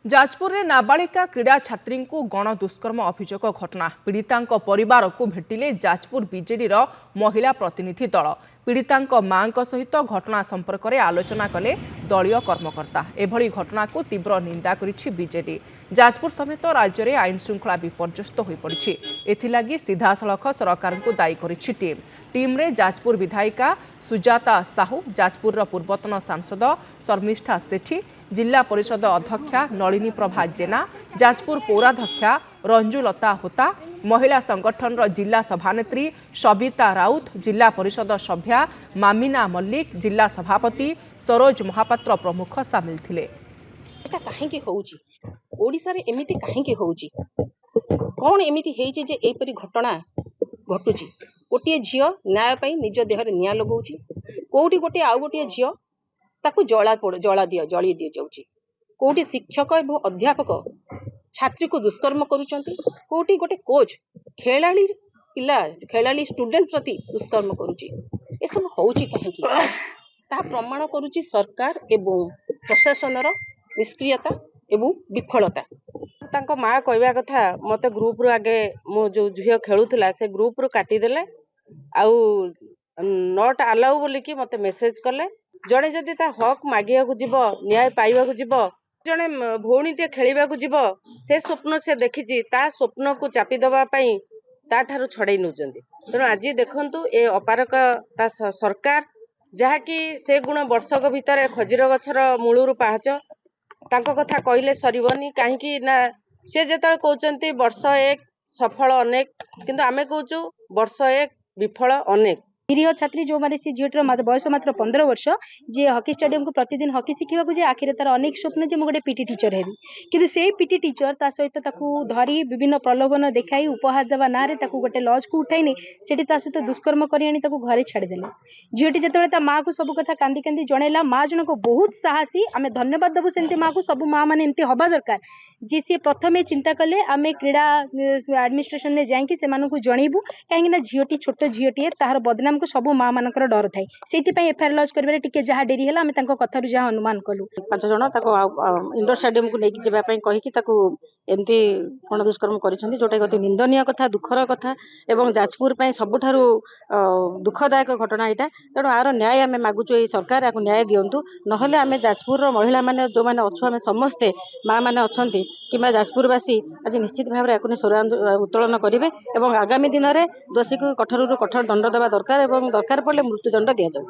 जाजपुर में नाबालिका क्रीड़ा छात्री को गण दुष्कर्म अभियोग घटना पीड़िता परिवार को भेटिले जाजपुर बीजेडी महिला प्रतिनिधि दल पीड़िता मां सहित घटना संपर्क में आलोचना कले दलीय कर्मकर्ता एभली घटना को तीव्र निंदा करिछि बीजेडी। जाजपुर समेत राज्य में आईन श्रृंखला विपर्यस्त हो पड़ी एथिलागी सीधासलख सरकार को दायी करिछि टीम रे जाजपुर विधायिका सुजाता साहू जाजपुर पूर्वतन सांसद शर्मिष्ठा सेठी जिला परिषद अध्यक्षा नलिनी प्रभा जेना जाजपुर पौराध्यक्षा रंजुलता होता महिला संगठन जिला सभानेत्री सबिता राउत जिला परिषद सभ्या मामिना मल्लिक जिला सभापति सरोज महापात्र प्रमुख सामिल थिले। एमिति कौन एमिति हेइछि जे एपरि घटना घटुची गोटे झियो न्याय पाई निज देहरे निया लगौची कोठी गोटे आउ गोटे झियो ताकू जली दि जाउची कोठी शिक्षक एवं अध्यापक छात्री को दुष्कर्म करूचंती कोठी गोटे कोच खेलाड़ी पिला खेलाड़ी स्टूडेंट प्रति दुष्कर्म करूची ए सब होउची काहेकि ता प्रमाण करूची सरकार एवं प्रशासनर निष्क्रियता एवं विफलता। तांको माँ कहवा कथा मते ग्रुप रु आगे मो जो झियो खेलुथला से ग्रुप रु काटी देले आउ नॉट अलाउ बोली कि मते मेसेज कले जड़े जदि ता हक मागिया को जीव न्याय पाइबा को जीव जड़े भौणी टे खेलिबा को जीव से स्वप्न से देखिची ता स्वप्न को चापी दबा पई ता ठारू छड़ाई नउचंती। तेणु आज देखंतु ए अपारक ता सरकार जहा कि से गुण वर्षक भितर खजीर गछर मूलरू पाहच तांको कथा कहले सरीबनी काहेकि ना से जेतल कहउचंती वर्ष एक सफल अनेक किंतु आमे कहउचु वर्ष एक विफल अनेक। निरीह छात्री जो माने सी झीटर बयस मात्र 15 वर्ष जे हॉकी स्टेडियम को प्रतिदिन हॉकी शिखा को आखिर तार अनेक स्वप्न जे गोटे पीटी टीचर हेबी किंतु से पीटी टीचर ता सहित ताकू धरी विभिन्न प्रलोभन देखाई उपहार देवा ना रे ताकू गोटे लॉज को उठाई सेठी ता सहित दुष्कर्म करी आनी ताकू घरे छाड़ी देले। झीटी जेतेबेले ता माँ को सब कथा कांदी कांदी जणैला माँ जनक बहुत साहसी आमे धन्यवाद देबु सेंती माँ को सब माँ माने एमती हबा दरकार जे से प्रथमे चिंता कले आमे क्रीड़ा एडमिनिस्ट्रेशन ने जाई कि से मानकू जणैबु काहेकि ना झीटी छोट झीटी तार बदनाम को सब माँ मानकर डर थाई से एफआईआर लॉन्च करिबारे टिके जहाँ डेरी है आमे तांको कथारु जहाँ अनुमान कलु 5 जण ताको इंडोर स्टेडियम को लेके जेबा पई कहि कि ताको एमती गण दुष्कर्म करिसेंती जोटा गति निंदनीय कथा दुखर कथा एवं जाजपुर पई सबुठारु दुखदायक घटना एटा। तेणु आर न्याय आमे मागुचो ए सरकार आको न्याय दियंतु नहले आमे जाजपुर रो महिला माने जो माने अछु आमे समस्ते माँ माने अछंती किबा जाजपुरवासी आज निश्चित भाव रे आको स्वर उत्तोलन करिवे एवं आगामी दिन रे दोषी को कठोर रु कठोर दंड देवा दरकार एवं दरकार पड़े मृत्युदंड दिया जाऊ।